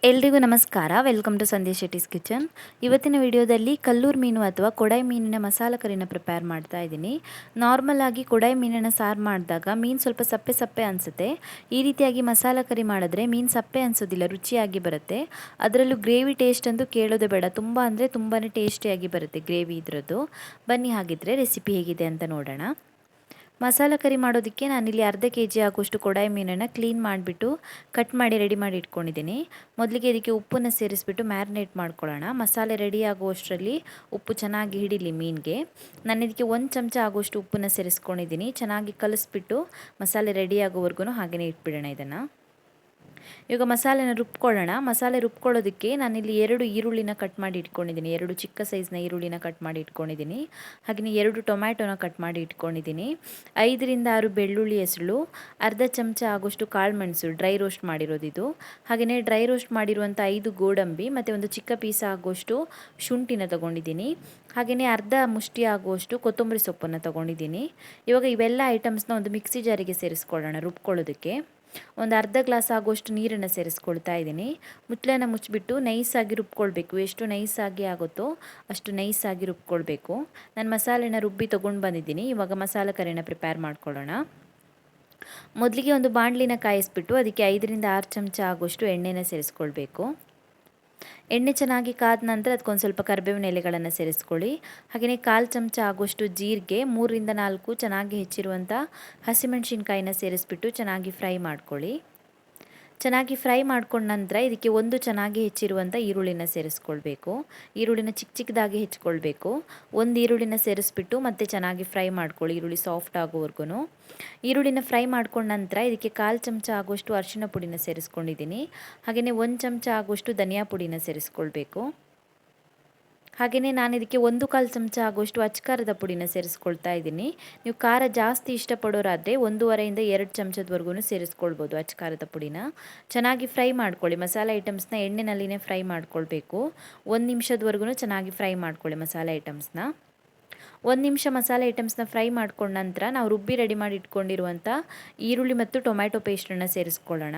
ಎಲ್ರಿಗೂ ನಮಸ್ಕಾರ. Welcome to Sandhya Shetty's kitchen. ಇವತ್ತಿನ ವಿಡಿಯೋದಲ್ಲಿ ಕಲ್ಲೂರ್ ಮೀನು ಅಥವಾ ಕೊಡೈ ಮೀನಿನ ಮಸಾಲ ಕರಿನ ಪ್ರಿಪೇರ್ ಮಾಡ್ತಾ ಇದ್ದೀನಿ. ನಾರ್ಮಲ್ ಆಗಿ ಕೊಡೈ ಮೀನನ್ನು ಸಾರು ಮಾಡಿದಾಗ ಮೀನು ಸ್ವಲ್ಪ ಸಪ್ಪೆ ಸಪ್ಪೆ ಅನಿಸುತ್ತೆ. ಈ ರೀತಿಯಾಗಿ ಮಸಾಲ ಕರಿ ಮಾಡಿದ್ರೆ ಮೀನು ಸಪ್ಪೆ ಅನಿಸೋದಿಲ್ಲ, ರುಚಿಯಾಗಿ ಬರುತ್ತೆ. ಅದರಲ್ಲೂ ಗ್ರೇವಿ ಟೇಸ್ಟ್ ಅಂತೂ ಕೇಳೋದೇ ಬೇಡ, ತುಂಬ ಅಂದರೆ ತುಂಬಾ ಟೇಸ್ಟಿಯಾಗಿ ಬರುತ್ತೆ ಗ್ರೇವಿ ಇದರದ್ದು. ಬನ್ನಿ ಹಾಗಿದ್ರೆ ರೆಸಿಪಿ ಹೇಗಿದೆ ಅಂತ ನೋಡೋಣ. ಮಸಾಲ ಕರಿ ಮಾಡೋದಕ್ಕೆ ನಾನಿಲ್ಲಿ ಅರ್ಧ ಕೆಜಿ ಆಗುವಷ್ಟು ಕೊಡೈ ಮೀನನ್ನು ಕ್ಲೀನ್ ಮಾಡಿಬಿಟ್ಟು ಕಟ್ ಮಾಡಿ ರೆಡಿ ಮಾಡಿ ಇಟ್ಕೊಂಡಿದ್ದೀನಿ. ಮೊದಲಿಗೆ ಇದಕ್ಕೆ ಉಪ್ಪನ್ನು ಸೇರಿಸ್ಬಿಟ್ಟು ಮ್ಯಾರಿನೇಟ್ ಮಾಡ್ಕೊಳ್ಳೋಣ. ಮಸಾಲೆ ರೆಡಿ ಆಗುವಷ್ಟರಲ್ಲಿ ಉಪ್ಪು ಚೆನ್ನಾಗಿ ಹಿಡೀಲಿ ಮೀನಿಗೆ. ನಾನು ಇದಕ್ಕೆ 1 ಚಮಚ ಆಗುವಷ್ಟು ಉಪ್ಪನ್ನು ಸೇರಿಸ್ಕೊಂಡಿದ್ದೀನಿ. ಚೆನ್ನಾಗಿ ಕಲಿಸ್ಬಿಟ್ಟು ಮಸಾಲೆ ರೆಡಿ ಆಗೋವರೆಗೂ ಹಾಗೆಯೇ ಇಟ್ಬಿಡೋಣ ಇದನ್ನು. ಇವಾಗ ಮಸಾಲೆನ ರುಬ್ಕೊಳ್ಳೋಣ. ಮಸಾಲೆ ರುಬ್ಕೊಳ್ಳೋದಕ್ಕೆ ನಾನಿಲ್ಲಿ 2 ಈರುಳ್ಳಿನ ಕಟ್ ಮಾಡಿ ಇಟ್ಕೊಂಡಿದ್ದೀನಿ. 2 ಚಿಕ್ಕ ಸೈಜ್ನ ಈರುಳ್ಳಿನ ಕಟ್ ಮಾಡಿ ಇಟ್ಕೊಂಡಿದ್ದೀನಿ. ಹಾಗೆಯೇ 2 ಟೊಮ್ಯಾಟೊನ ಕಟ್ ಮಾಡಿ ಇಟ್ಕೊಂಡಿದ್ದೀನಿ. 5 ರಿಂದ 6 ಬೆಳ್ಳುಳ್ಳಿ ಹೆಸಳು, ಅರ್ಧ ಚಮಚ ಆಗೋಷ್ಟು ಕಾಳುಮೆಣಸು ಡ್ರೈ ರೋಸ್ಟ್ ಮಾಡಿರೋದಿದು. ಹಾಗೆಯೇ ಡ್ರೈ ರೋಸ್ಟ್ ಮಾಡಿರುವಂಥ 5 ಗೋಡಂಬಿ ಮತ್ತು ಒಂದು ಚಿಕ್ಕ ಪೀಸ್ ಆಗುವಷ್ಟು ಶುಂಠಿನ ತೊಗೊಂಡಿದ್ದೀನಿ. ಹಾಗೆಯೇ ಅರ್ಧ ಮುಷ್ಟಿ ಆಗುವಷ್ಟು ಕೊತ್ತಂಬರಿ ಸೊಪ್ಪನ್ನು ತೊಗೊಂಡಿದ್ದೀನಿ. ಇವಾಗ ಇವೆಲ್ಲ ಐಟಮ್ಸ್ನ ಒಂದು ಮಿಕ್ಸಿ ಜಾರಿಗೆ ಸೇರಿಸ್ಕೊಳ್ಳೋಣ ರುಬ್ಕೊಳ್ಳೋದಕ್ಕೆ. ಒಂದು ಅರ್ಧ ಗ್ಲಾಸ್ ಆಗುವಷ್ಟು ನೀರನ್ನು ಸೇರಿಸ್ಕೊಳ್ತಾ ಇದ್ದೀನಿ. ಮುಚ್ಚಳನ ಮುಚ್ಚಿಬಿಟ್ಟು ನೈಸಾಗಿ ರುಬ್ಕೊಳ್ಬೇಕು. ಎಷ್ಟು ನೈಸಾಗಿ ಆಗುತ್ತೋ ಅಷ್ಟು ನೈಸಾಗಿ ರುಬ್ಕೊಳ್ಬೇಕು. ನಾನು ಮಸಾಲೆನ ರುಬ್ಬಿ ತೊಗೊಂಡು ಬಂದಿದ್ದೀನಿ. ಇವಾಗ ಮಸಾಲೆ ಕರಿನ ಪ್ರಿಪೇರ್ ಮಾಡ್ಕೊಳ್ಳೋಣ. ಮೊದಲಿಗೆ ಒಂದು ಬಾಣಲಿನ ಕಾಯಿಸ್ಬಿಟ್ಟು ಅದಕ್ಕೆ 5 ರಿಂದ 6 ಚಮಚ ಆಗುವಷ್ಟು ಎಣ್ಣೆನ ಸೇರಿಸ್ಕೊಳ್ಬೇಕು. ಎಣ್ಣೆ ಚೆನ್ನಾಗಿ ಕಾದ ನಂತರ ಅದಕ್ಕೊಂದು ಸ್ವಲ್ಪ ಕರಿಬೇವಿನ ಎಲೆಗಳನ್ನು ಸೇರಿಸ್ಕೊಳ್ಳಿ. ಹಾಗೆಯೇ 1/4 ಚಮಚ ಆಗುವಷ್ಟು ಜೀರಿಗೆ, 3 ರಿಂದ 4 ಚೆನ್ನಾಗಿ ಹೆಚ್ಚಿರುವಂಥ ಹಸಿಮೆಣಸಿನ್ಕಾಯಿನ ಸೇರಿಸ್ಬಿಟ್ಟು ಚೆನ್ನಾಗಿ ಫ್ರೈ ಮಾಡ್ಕೊಳ್ಳಿ. ಚೆನ್ನಾಗಿ ಫ್ರೈ ಮಾಡ್ಕೊಂಡ ನಂತರ ಇದಕ್ಕೆ ಒಂದು ಚೆನ್ನಾಗಿ ಹೆಚ್ಚಿರುವಂಥ ಈರುಳ್ಳಿನ ಸೇರಿಸ್ಕೊಳ್ಬೇಕು. ಈರುಳ್ಳಿನ ಚಿಕ್ಕ ಚಿಕ್ಕದಾಗಿ ಹೆಚ್ಚಿಕೊಳ್ಬೇಕು. ಒಂದು ಈರುಳ್ಳಿನ ಸೇರಿಸ್ಬಿಟ್ಟು ಮತ್ತೆ ಚೆನ್ನಾಗಿ ಫ್ರೈ ಮಾಡ್ಕೊಳ್ಳಿ, ಈರುಳ್ಳಿ ಸಾಫ್ಟ್ ಆಗೋವರೆಗೂ. ಈರುಳ್ಳಿನ ಫ್ರೈ ಮಾಡ್ಕೊಂಡ ನಂತರ ಇದಕ್ಕೆ 1/4 ಚಮಚ ಆಗುವಷ್ಟು ಅರಿಶಿನ ಪುಡಿನ ಸೇರಿಸ್ಕೊಂಡಿದ್ದೀನಿ. ಹಾಗೆಯೇ 1 ಚಮಚ ಆಗುವಷ್ಟು ಧನಿಯಾ ಪುಡಿನ ಸೇರಿಸ್ಕೊಳ್ಬೇಕು. ಹಾಗೆಯೇ ನಾನು ಇದಕ್ಕೆ 1/4 ಚಮಚ ಆಗುವಷ್ಟು ಅಚ್ಕಾರದ ಪುಡಿನ ಸೇರಿಸ್ಕೊಳ್ತಾ ಇದ್ದೀನಿ. ನೀವು ಖಾರ ಜಾಸ್ತಿ ಇಷ್ಟಪಡೋರಾದರೆ 1.5 ರಿಂದ 2 ಚಮಚದವರೆಗೂ ಸೇರಿಸ್ಕೊಳ್ಬೋದು ಅಚ್ಕಾರದ ಪುಡಿನ. ಚೆನ್ನಾಗಿ ಫ್ರೈ ಮಾಡ್ಕೊಳ್ಳಿ. ಮಸಾಲೆ ಐಟಮ್ಸ್ನ ಎಣ್ಣೆನಲ್ಲಿನೇ ಫ್ರೈ ಮಾಡ್ಕೊಳ್ಬೇಕು. 1 ನಿಮಿಷದವರೆಗೂ ಚೆನ್ನಾಗಿ ಫ್ರೈ ಮಾಡ್ಕೊಳ್ಳಿ ಮಸಾಲೆ ಐಟಮ್ಸ್ನ. 1 ನಿಮಿಷ ಮಸಾಲೆ ಐಟಮ್ಸ್ನ ಫ್ರೈ ಮಾಡ್ಕೊಂಡ ನಂತರ ನಾವು ರುಬ್ಬಿ ರೆಡಿ ಮಾಡಿ ಇಟ್ಕೊಂಡಿರುವಂಥ ಈರುಳ್ಳಿ ಮತ್ತು ಟೊಮ್ಯಾಟೊ ಪೇಸ್ಟನ್ನು ಸೇರಿಸ್ಕೊಳ್ಳೋಣ.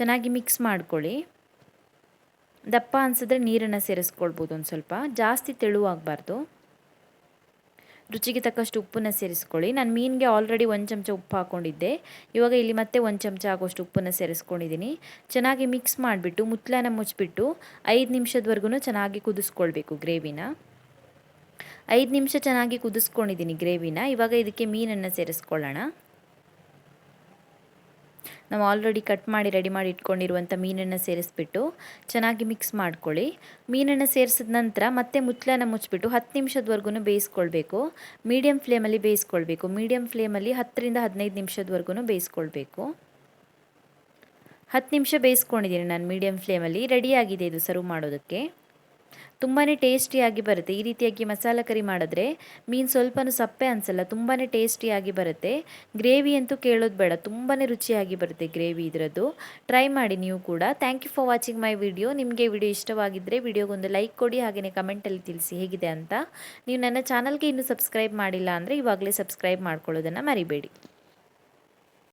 ಚೆನ್ನಾಗಿ ಮಿಕ್ಸ್ ಮಾಡ್ಕೊಳ್ಳಿ. ದಪ್ಪ ಅನಿಸಿದ್ರೆ ನೀರನ್ನು ಸೇರಿಸ್ಕೊಳ್ಬೋದು. ಒಂದು ಸ್ವಲ್ಪ ಜಾಸ್ತಿ ತೆಳುವಾಗಬಾರ್ದು. ರುಚಿಗೆ ತಕ್ಕಷ್ಟು ಉಪ್ಪನ್ನು ಸೇರಿಸ್ಕೊಳ್ಳಿ. ನಾನು ಮೀನಿಗೆ ಆಲ್ರೆಡಿ 1 ಚಮಚ ಉಪ್ಪು ಹಾಕ್ಕೊಂಡಿದ್ದೆ. ಇವಾಗ ಇಲ್ಲಿ ಮತ್ತೆ 1 ಚಮಚ ಆಗೋಷ್ಟು ಉಪ್ಪನ್ನು ಸೇರಿಸ್ಕೊಂಡಿದ್ದೀನಿ. ಚೆನ್ನಾಗಿ ಮಿಕ್ಸ್ ಮಾಡಿಬಿಟ್ಟು ಮುಚ್ಚಳನ ಮುಚ್ಚಿಬಿಟ್ಟು 5 ನಿಮಿಷದವರೆಗೂ ಚೆನ್ನಾಗಿ ಕುದಿಸ್ಕೊಳ್ಬೇಕು ಗ್ರೇವಿನ. 5 ನಿಮಿಷ ಚೆನ್ನಾಗಿ ಕುದಿಸ್ಕೊಂಡಿದ್ದೀನಿ ಗ್ರೇವಿನ. ಇವಾಗ ಇದಕ್ಕೆ ಮೀನನ್ನು ಸೇರಿಸ್ಕೊಳ್ಳೋಣ. ನಾವು ಆಲ್ರೆಡಿ ಕಟ್ ಮಾಡಿ ರೆಡಿ ಮಾಡಿ ಇಟ್ಕೊಂಡಿರುವಂಥ ಮೀನನ್ನು ಸೇರಿಸ್ಬಿಟ್ಟು ಚೆನ್ನಾಗಿ ಮಿಕ್ಸ್ ಮಾಡ್ಕೊಳ್ಳಿ. ಮೀನನ್ನು ಸೇರಿಸಿದ ನಂತರ ಮತ್ತೆ ಮುಚ್ಚಳನ ಮುಚ್ಚಿಬಿಟ್ಟು 10 ನಿಮಿಷದವರೆಗೂ ಬೇಯಿಸ್ಕೊಳ್ಬೇಕು. ಮೀಡಿಯಮ್ ಫ್ಲೇಮಲ್ಲಿ ಬೇಯಿಸ್ಕೊಳ್ಬೇಕು. ಮೀಡಿಯಮ್ ಫ್ಲೇಮಲ್ಲಿ 10 ರಿಂದ 15 ನಿಮಿಷದವರೆಗೂ ಬೇಯಿಸ್ಕೊಳ್ಬೇಕು. 10 ನಿಮಿಷ ಬೇಯಿಸ್ಕೊಂಡಿದ್ದೀನಿ ನಾನು ಮೀಡಿಯಮ್ ಫ್ಲೇಮಲ್ಲಿ. ರೆಡಿಯಾಗಿದೆ ಇದು ಸರ್ವ್ ಮಾಡೋದಕ್ಕೆ. ತುಂಬಾ ಟೇಸ್ಟಿಯಾಗಿ ಬರುತ್ತೆ. ಈ ರೀತಿಯಾಗಿ ಮಸಾಲ ಕರಿ ಮಾಡಿದ್ರೆ ಮೀನು ಸ್ವಲ್ಪನೂ ಸಪ್ಪೆ ಅನಿಸಲ್ಲ, ತುಂಬಾ ಟೇಸ್ಟಿಯಾಗಿ ಬರುತ್ತೆ. ಗ್ರೇವಿ ಅಂತೂ ಕೇಳೋದು ಬೇಡ, ತುಂಬಾ ರುಚಿಯಾಗಿ ಬರುತ್ತೆ ಗ್ರೇವಿ ಇದರದ್ದು. ಟ್ರೈ ಮಾಡಿ ನೀವು ಕೂಡ. Thank you for watching my video. ನಿಮಗೆ ವಿಡಿಯೋ ಇಷ್ಟವಾಗಿದ್ದರೆ ವಿಡಿಯೋಗೊಂದು ಲೈಕ್ ಕೊಡಿ. ಹಾಗೆಯೇ ಕಮೆಂಟಲ್ಲಿ ತಿಳಿಸಿ ಹೇಗಿದೆ ಅಂತ. ನೀವು ನನ್ನ ಚಾನಲ್ಗೆ ಇನ್ನೂ ಸಬ್ಸ್ಕ್ರೈಬ್ ಮಾಡಿಲ್ಲ ಅಂದರೆ ಇವಾಗಲೇ ಸಬ್ಸ್ಕ್ರೈಬ್ ಮಾಡ್ಕೊಳ್ಳೋದನ್ನು ಮರಿಬೇಡಿ.